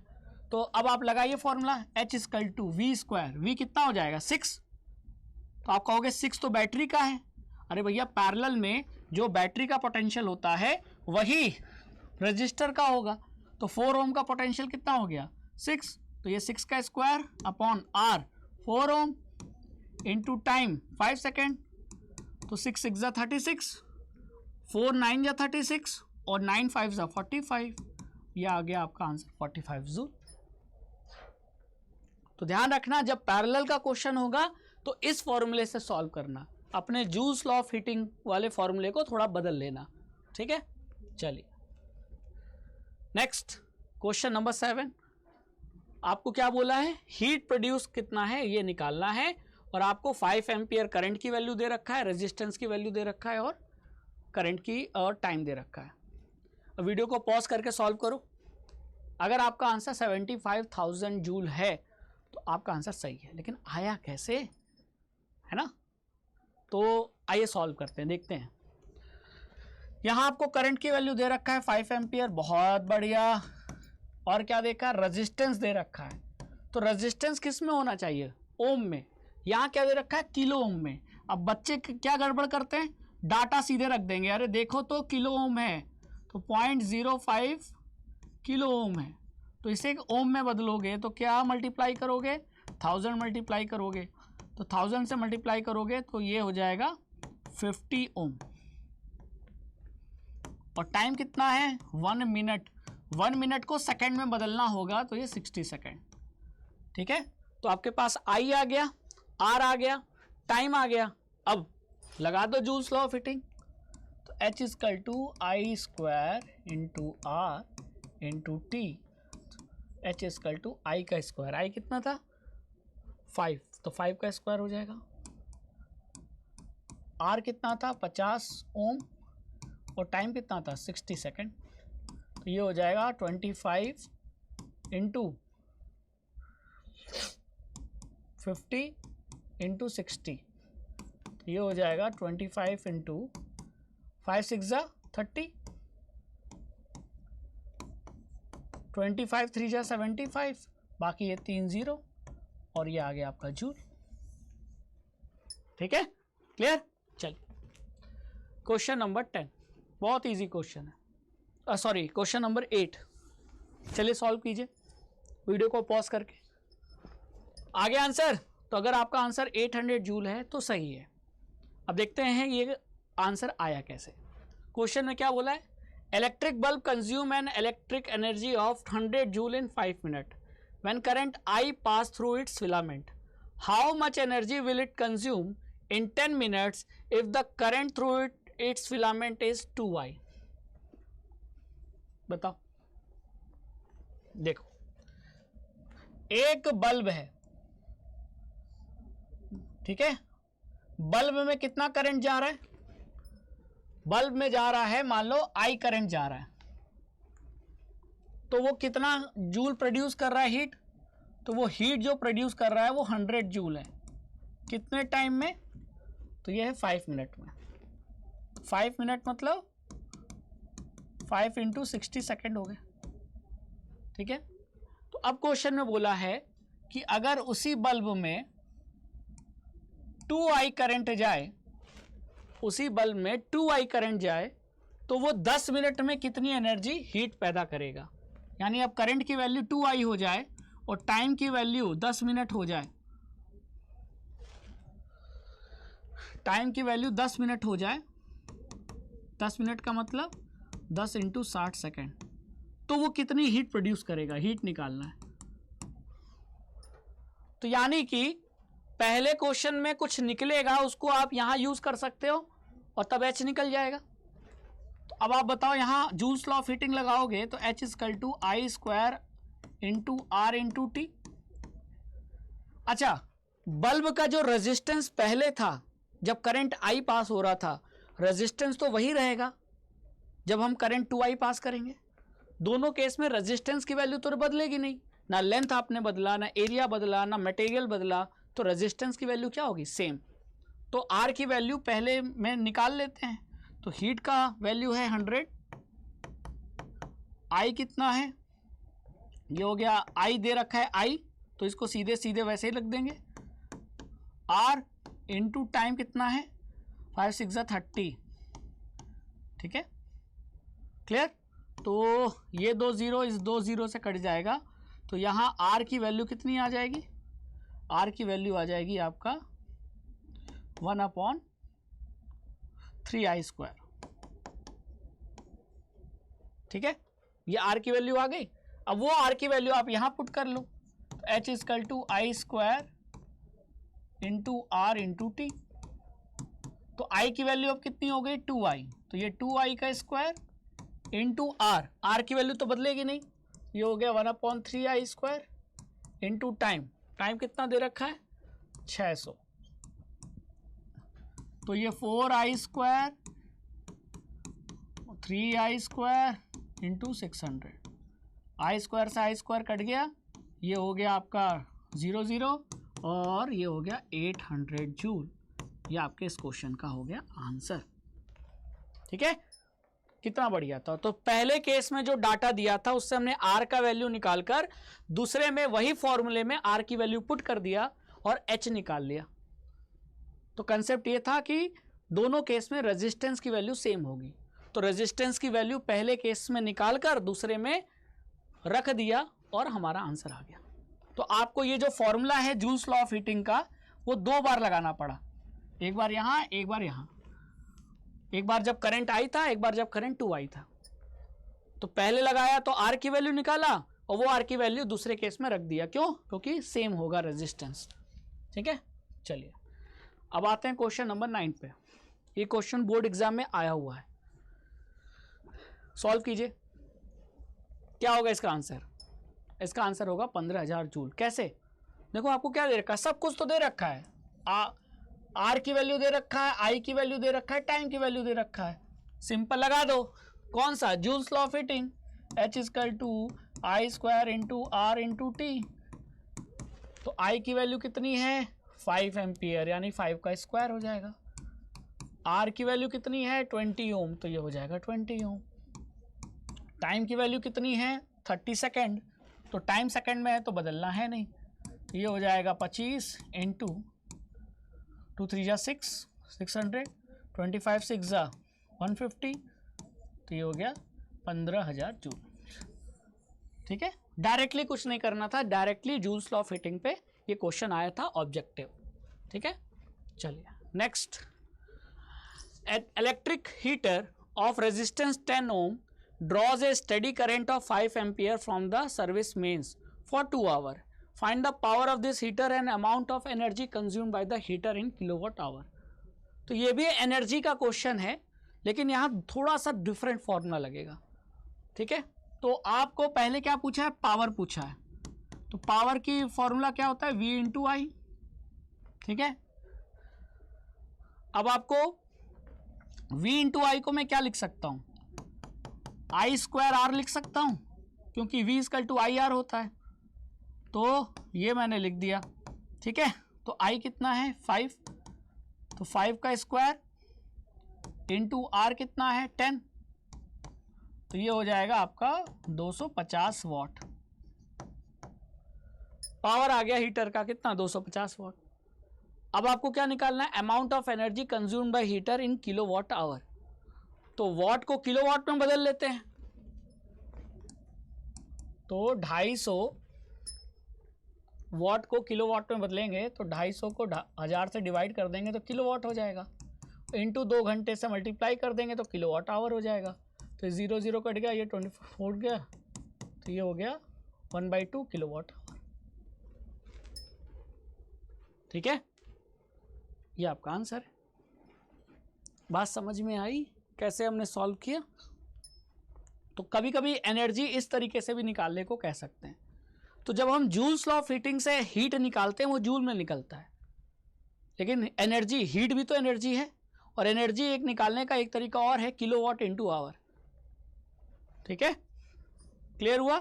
तो अब आप लगाइए formula H equal to V square. V कितना हो जाएगा? 6। तो आप कहोगे 6 तो बैटरी का है। अरे भैया, पैरेलल में जो बैटरी का पोटेंशियल होता है वही रजिस्टर का होगा। तो 4 ओम का पोटेंशियल कितना हो गया? 6। तो ये 6 का square upon R 4 ohm into time 5 second. तो 6 6 जा 36, 4 9 जा 36 और 9 5 जा 45। यह आ गया आपका आंसर 45 जूल। तो ध्यान रखना, जब पैरेलल का क्वेश्चन होगा तो इस फॉर्मूले से सॉल्व करना, अपने जूल्स लॉ ऑफ हीटिंग वाले फॉर्मूले को थोड़ा बदल लेना। ठीक है, चलिए नेक्स्ट क्वेश्चन नंबर 7। आपको क्या बोला है? हीट प्रोड्यूस कितना है ये निकालना है, और आपको 5 एम्पियर करंट की वैल्यू दे रखा है, रेजिस्टेंस की वैल्यू दे रखा है, और करंट की और टाइम दे रखा है। अब वीडियो को पॉज करके सॉल्व करो। अगर आपका आंसर 75,000 जूल है तो आपका आंसर सही है, लेकिन आया कैसे, है ना? तो आइए सॉल्व करते हैं, देखते हैं। यहां आपको करंट की वैल्यू दे रखा है 5 एम्पियर, बहुत बढ़िया। और क्या देखा? रेजिस्टेंस दे रखा है। तो रेजिस्टेंस किस में होना चाहिए? ओम में। यहाँ क्या दे रखा है? किलो ओम में। अब बच्चे क्या गड़बड़ करते हैं? डाटा सीधे रख देंगे। अरे देखो तो किलो ओम है, तो 0.05 किलो ओम है, तो इसे ओम में बदलोगे तो क्या मल्टीप्लाई करोगे? 1000 मल्टीप्लाई करोगे, तो 1000 से मल्टीप्लाई करोगे तो ये हो जाएगा 50 ओम। और टाइम कितना है? 1 मिनट। 1 मिनट को सेकंड में बदलना होगा, तो ये 60 सेकंड। ठीक है, तो आपके पास I आ गया, R आ गया, टाइम आ गया। अब लगा दो जूल्स लॉ ऑफ हीटिंग। तो H equal to I square into R into T. H equal to I का स्क्वायर, I कितना था? 5, तो 5 का स्क्वायर हो जाएगा। R कितना था? 50 ओम, और टाइम कितना था? 60 सेकेंड। तो ये हो जाएगा 25 इंटू 50 इंटू 60। तो ये हो जाएगा 25 इंटू 5 6 जा 30, 25 3 जा 75, बाकी ये 3 0, और ये आ गया आपका जूल। ठीक है, क्लियर? चलिए क्वेश्चन नंबर 10, बहुत इजी क्वेश्चन है। Sorry question number 8। चलिए सॉल्व कीजिए वीडियो को पॉज करके। आगे आंसर, तो अगर आपका आंसर 800 जूल है तो सही है। अब देखते हैं ये आंसर आया कैसे। क्वेश्चन में क्या बोला है, electric bulb consume an electric energy of 100 joule in 5 minute when current I pass through it's filament, how much energy will it consume in 10 minutes if the current through it's filament is 2I। बताओ। देखो एक bulb है, ठीक है, bulb में कितना current जा रहा है, बल्ब में जा रहा है मान लो I करंट जा रहा है, तो वो कितना जूल प्रोड्यूस कर रहा है हीट, तो वो हीट जो प्रोड्यूस कर रहा है वो 100 जूल है। कितने टाइम में, तो ये है 5 मिनट में। 5 मिनट मतलब 5 × 60 सेकेंड हो गए, ठीक है। तो अब क्वेश्चन में बोला है कि अगर उसी बल्ब में 2I करंट जाए, उसी बल्ब में 2I करंट जाए तो वो 10 मिनट में कितनी एनर्जी हीट पैदा करेगा। यानी अब करंट की वैल्यू 2I हो जाए और टाइम की वैल्यू 10 मिनट हो जाए, टाइम की वैल्यू 10 मिनट हो जाए, 10 मिनट का मतलब 10 × 60 सेकेंड, तो वो कितनी हीट प्रोड्यूस करेगा, हीट निकालना है। तो यानी कि पहले क्वेश्चन में कुछ निकलेगा उसको आप यहां यूज कर सकते हो और तब H निकल जाएगा। तो अब आप बताओ यहां जूल्स लॉ ऑफ हीटिंग लगाओगे तो H = I² × R × T। अच्छा, बल्ब का जो रेजिस्टेंस पहले था जब करंट I पास हो रहा था, रेजिस्टेंस तो वही रहेगा जब हम करंट 2I पास करेंगे। दोनों केस में रेजिस्टेंस की वैल्यू तो बदलेगी नहीं, ना लेंथ आपने बदला, ना एरिया बदला, ना मटेरियल बदला, तो रेजिस्टेंस की वैल्यू क्या होगी, सेम। तो R की वैल्यू पहले में निकाल लेते हैं। तो हीट का वैल्यू है 100, I कितना है, ये हो गया, I दे रखा है I, तो इसको सीधे सीधे वैसे ही रख देंगे। R × टाइम कितना है, 5 × 6 = 30, ठीक है, क्लियर। तो ये 2 0 इस 2 0 से कट जाएगा, तो यहाँ R की वैल्यू कितनी आ जाएगी, R की वैल्यू आ जाएगी आपका 1/3I², ठीक है। ये R की वैल्यू आ गई। अब वो R की वैल्यू आप यहां पुट कर लो, तो H = I² × R × T। तो I की वैल्यू अब कितनी हो गई, 2I, तो ये 2I² × R की वैल्यू तो बदलेगी नहीं, ये हो गया 1/3I² × टाइम, टाइम कितना दे रखा है 600, तो ये 4I² 3I² × 600, I² से I² कट गया, ये हो गया आपका 0 0 और ये हो गया 800 जूल। ये आपके इस क्वेश्चन का हो गया आंसर, ठीक है। कितना बढ़िया था। तो पहले केस में जो डाटा दिया था उससे हमने R का वैल्यू निकालकर दूसरे में वही फॉर्मूले में R की वैल्यू पुट कर दिया और H निकाल लिया। तो कंसेप्ट ये था कि दोनों केस में रेजिस्टेंस की वैल्यू सेम होगी, तो रेजिस्टेंस की वैल्यू पहले केस में निकालकर दूसरे में रख दिया और हमारा आंसर आ गया। तो आपको ये जो फॉर्मूला है जूल्स लॉ ऑफ हीटिंग का वो 2 बार लगाना पड़ा, एक बार यहाँ एक बार यहाँ, एक बार जब करंट I था एक बार जब करंट 2I था। तो पहले लगाया तो R की वैल्यू निकाला और वो R की वैल्यू दूसरे केस में रख दिया, क्यों, क्योंकि सेम होगा रेजिस्टेंस, ठीक है। चलिए अब आते हैं क्वेश्चन नंबर 9 पे। ये क्वेश्चन बोर्ड एग्जाम में आया हुआ है, सॉल्व कीजिए। क्या होगा इसका आंसर, इसका आंसर होगा 15,000 जूल। कैसे, देखो आपको क्या दे रखा है, सब कुछ तो दे रखा है, R की वैल्यू दे रखा है, I की वैल्यू दे रखा है, टाइम की वैल्यू दे रखा है, सिंपल लगा दो। कौन सा, joules law of heating, H = I² × R × T। तो I की वैल्यू कितनी है 5 एम्पियर, यानी 5 का स्क्वायर हो जाएगा। R की वैल्यू कितनी है 20 ओम, तो ये हो जाएगा 20 ओम। टाइम की वैल्यू कितनी है 30 सेकेंड, तो टाइम सेकेंड में है तो बदलना है नहीं, ये हो जाएगा 25 × 2 3 = 600, 25 6 = 150, तो ये हो गया 15,000 जूल। ठीक है, डायरेक्टली कुछ नहीं करना था, directly joules law of heating पे ये क्वेश्चन आया था ऑब्जेक्टिव। ठीक है, चलिए next. Electric heater of resistance 10 ohm draws a steady current of 5 ampere from the service mains for 2 hours. Find the power of this heater and amount of energy consumed by the heater in kilowatt hour. तो ये भी energy का question है, लेकिन यहाँ थोड़ा सा different formula लगेगा। ठीक है, तो आपको पहले क्या पूछा है, पावर पूछा है, तो पावर की फॉर्मूला क्या होता है, V इंटू आई। ठीक है, अब आपको V इंटू आई को मैं क्या लिख सकता हूं, आई स्क्वायर आर लिख सकता हूं, क्योंकि V equal to I R होता है, तो ये मैंने लिख दिया। ठीक है, तो I कितना है 5, तो 5 का स्क्वायर इंटू आर कितना है 10, तो ये हो जाएगा आपका 250 वाट। पावर आ गया हीटर का कितना, 250 वाट। अब आपको क्या निकालना है, amount of energy consumed by heater in kilowatt hour. तो वाट को किलोवाट में बदल लेते हैं, तो 250 वाट को किलोवाट में बदलेंगे तो 250 को 1000 से डिवाइड कर देंगे तो किलोवाट हो जाएगा, इंटू 2 घंटे से मल्टीप्लाई कर देंगे तो किलोवाट आवर हो जाएगा। तो 0 0 कट गया, ये 24 उठ गया, तो ये हो गया 1/2 किलोवाट आवर। ठीक है, ये आपका आंसर है। बात समझ में आई कैसे हमने सॉल्व किया? तो कभी कभी एनर्जी इस तरीके से भी निकालने को कह सकते हैं। तो जब हम जूल्स लॉ ऑफ हीटिंग से हीट निकालते हैं वो जूल में निकलता है, लेकिन एनर्जी, हीट भी तो एनर्जी है, और एनर्जी एक निकालने का एक तरीका और है, किलोवाट इंटू आवर। ठीक है, क्लियर हुआ?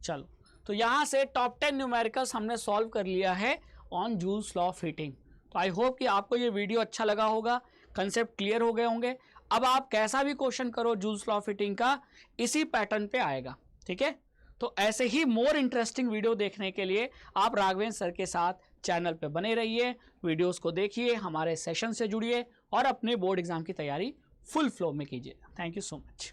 चलो, तो यहां से टॉप 10 न्यूमेरिकल्स हमने सॉल्व कर लिया है on joules law of heating. तो आई होप कि आपको ये वीडियो अच्छा लगा होगा, कंसेप्ट क्लियर हो गए होंगे। अब आप कैसा भी क्वेश्चन करो जूल्स लॉ ऑफ हीटिंग का, इसी पैटर्न पे आएगा। ठीक है, तो ऐसे ही मोर इंटरेस्टिंग वीडियो देखने के लिए आप राघवेंद्र सर के साथ चैनल पे बने रहिए, वीडियोस को देखिए, हमारे सेशन से जुड़िए और अपने बोर्ड एग्जाम की तैयारी फुल फ्लो में कीजिए। Thank you so much.